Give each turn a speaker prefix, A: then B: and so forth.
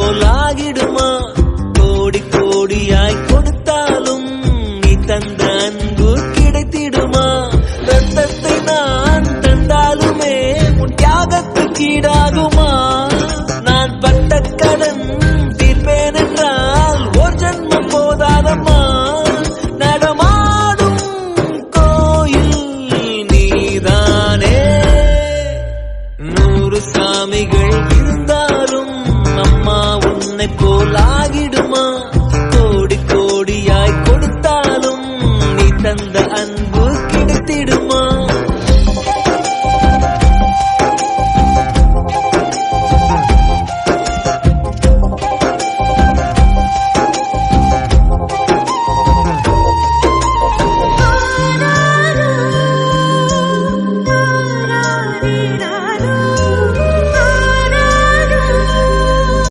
A: போலாகிடுமா? கோடி கோடியாய் கொடுத்தாலும் நீ தந்த அன்பு கிடைத்திடுமா? ரத்தத்தை நான் தந்தாலுமே உன் தியாகத்துக்கு ஈடாகுமா? நான் பட்ட கடன் தீர்ப்பேன் என்றால் ஒரு ஜன்மம் போதாதம்மா. நடமாடும் கோயில் நீதானே. 100 சாமிகள் இருந்தாலும் அம்மா உன்னை போலாகிடுமா?